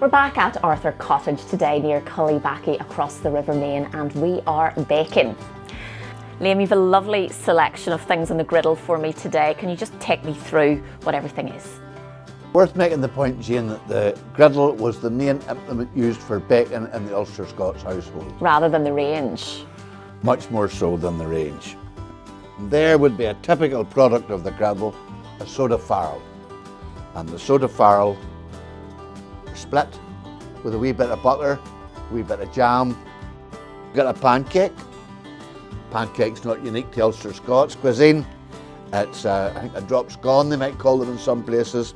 We're back at Arthur Cottage today near Cullybackey across the River Main, and we are baking. Liam, you've a lovely selection of things on the griddle for me today. Can you just take me through what everything is? Worth making the point, Jane, that the griddle was the main implement used for baking in the Ulster-Scots household. Rather than the range. Much more so than the range. There would be a typical product of the griddle, a Soda Farl. And the Soda Farl split with a wee bit of butter, a wee bit of jam. Got a pancake. Pancake's not unique to Ulster-Scots cuisine. It's, I think, a drop scone, they might call it in some places.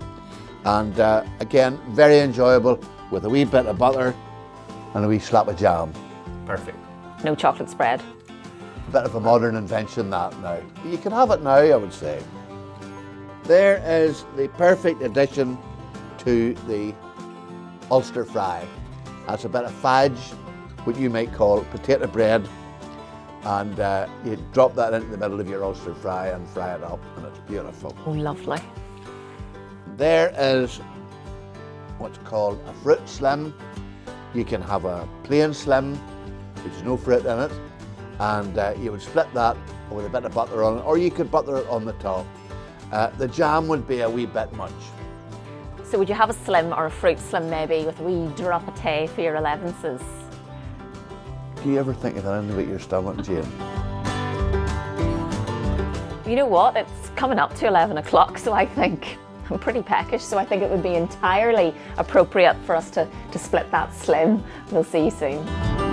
And again, very enjoyable with a wee bit of butter and a wee slap of jam. Perfect. No chocolate spread. A bit of a modern invention that now. You can have it now, I would say. There is the perfect addition to the Ulster Fry. That's a bit of fadge, what you might call potato bread, and you drop that into the middle of your Ulster Fry and fry it up, and it's beautiful. Oh, lovely. There is what's called a fruit slim. You can have a plain slim, which is no fruit in it, and you would split that with a bit of butter on it, or you could butter it on the top. The jam would be a wee bit much. So would you have a slim or a fruit slim maybe with a wee drop of tea for your 11ses? Do you ever think of anything about your stomach, Jane? You know what, it's coming up to 11 o'clock, so I think I'm pretty peckish, so I think it would be entirely appropriate for us to split that slim. We'll see you soon.